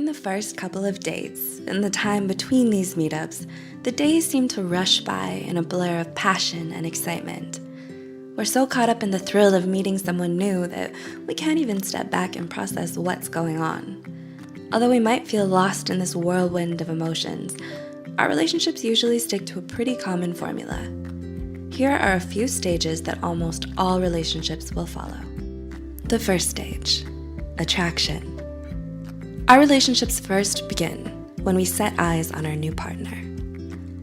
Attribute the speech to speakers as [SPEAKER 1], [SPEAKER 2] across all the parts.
[SPEAKER 1] the first couple of dates, and the time between these meetups, the days seem to rush by in a blur of passion and excitement. We're so caught up in the thrill of meeting someone new that we can't even step back and process what's going on. Although we might feel lost in this whirlwind of emotions, our relationships usually stick to a pretty common formula. Here are a few stages that almost all relationships will follow. The first stage, attraction. Our relationships first begin when we set eyes on our new partner.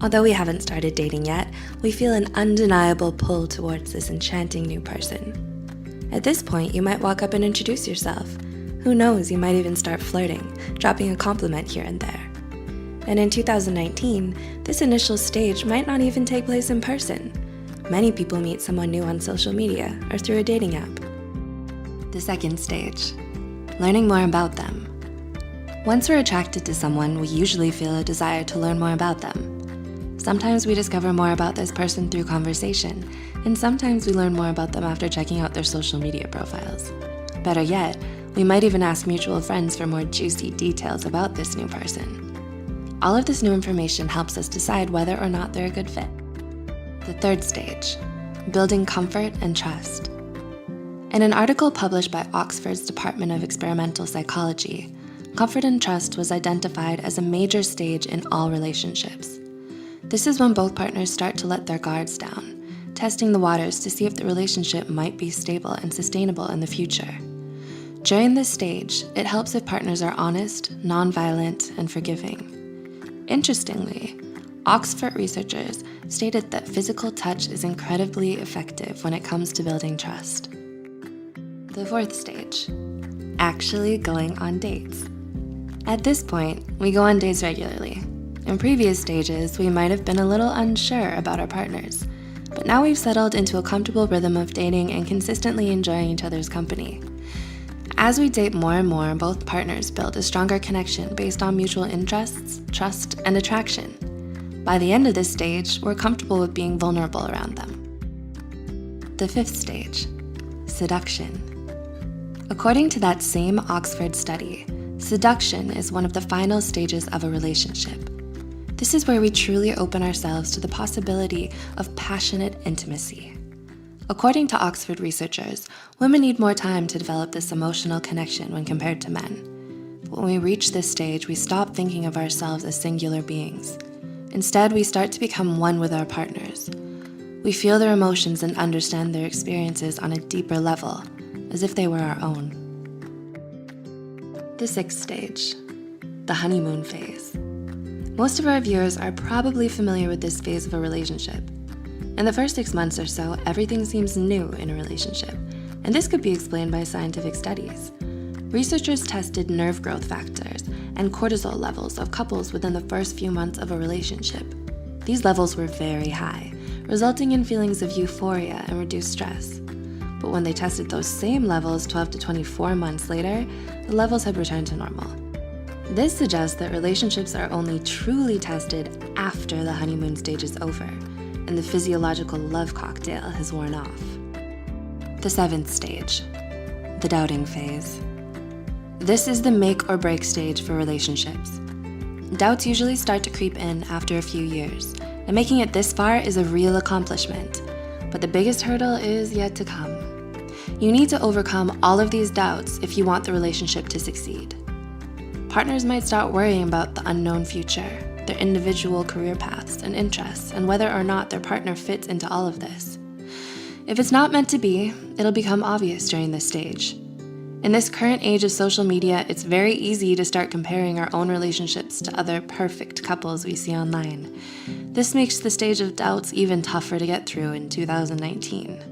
[SPEAKER 1] Although we haven't started dating yet, we feel an undeniable pull towards this enchanting new person. At this point, you might walk up and introduce yourself. Who knows, you might even start flirting, dropping a compliment here and there. And in 2019, this initial stage might not even take place in person. Many people meet someone new on social media or through a dating app. The second stage, learning more about them. Once we're attracted to someone, we usually feel a desire to learn more about them. Sometimes we discover more about this person through conversation, and sometimes we learn more about them after checking out their social media profiles. Better yet, we might even ask mutual friends for more juicy details about this new person. All of this new information helps us decide whether or not they're a good fit. The third stage, building comfort and trust. In an article published by Oxford's Department of Experimental Psychology, comfort and trust was identified as a major stage in all relationships. This is when both partners start to let their guards down, testing the waters to see if the relationship might be stable and sustainable in the future. During this stage, it helps if partners are honest, nonviolent, and forgiving. Interestingly, Oxford researchers stated that physical touch is incredibly effective when it comes to building trust. The fourth stage, actually going on dates. At this point, we go on dates regularly. In previous stages, we might have been a little unsure about our partners, but now we've settled into a comfortable rhythm of dating and consistently enjoying each other's company. As we date more and more, both partners build a stronger connection based on mutual interests, trust, and attraction. By the end of this stage, we're comfortable with being vulnerable around them. The fifth stage, seduction. According to that same Oxford study, seduction is one of the final stages of a relationship. This is where we truly open ourselves to the possibility of passionate intimacy. According to Oxford researchers, women need more time to develop this emotional connection when compared to men. But when we reach this stage, we stop thinking of ourselves as singular beings. Instead, we start to become one with our partners. We feel their emotions and understand their experiences on a deeper level, as if they were our own. The sixth stage, the honeymoon phase. Most of our viewers are probably familiar with this phase of a relationship. In the first 6 months or so, everything seems new in a relationship, and this could be explained by scientific studies. Researchers tested nerve growth factors and cortisol levels of couples within the first few months of a relationship. These levels were very high, resulting in feelings of euphoria and reduced stress. But when they tested those same levels 12 to 24 months later, the levels had returned to normal. This suggests that relationships are only truly tested after the honeymoon stage is over and the physiological love cocktail has worn off. The seventh stage, the doubting phase. This is the make or break stage for relationships. Doubts usually start to creep in after a few years, and making it this far is a real accomplishment. But the biggest hurdle is yet to come. You need to overcome all of these doubts if you want the relationship to succeed. Partners might start worrying about the unknown future, their individual career paths and interests, and whether or not their partner fits into all of this. If it's not meant to be, it'll become obvious during this stage. In this current age of social media, it's very easy to start comparing our own relationships to other perfect couples we see online. This makes the stage of doubts even tougher to get through in 2019.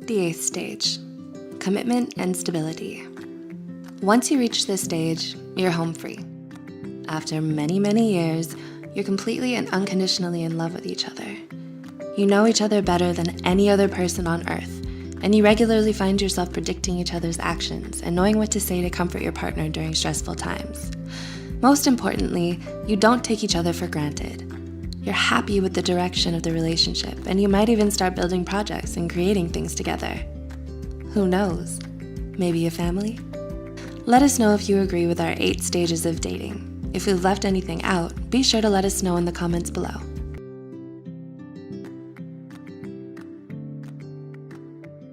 [SPEAKER 1] The eighth stage, commitment and stability. Once you reach this stage, you're home free. After many, many years, you're completely and unconditionally in love with each other. You know each other better than any other person on earth, and you regularly find yourself predicting each other's actions and knowing what to say to comfort your partner during stressful times. Most importantly, you don't take each other for granted. You're happy with the direction of the relationship, and you might even start building projects and creating things together. Who knows? Maybe a family? Let us know if you agree with our 8 stages of dating. If we've left anything out, be sure to let us know in the comments below.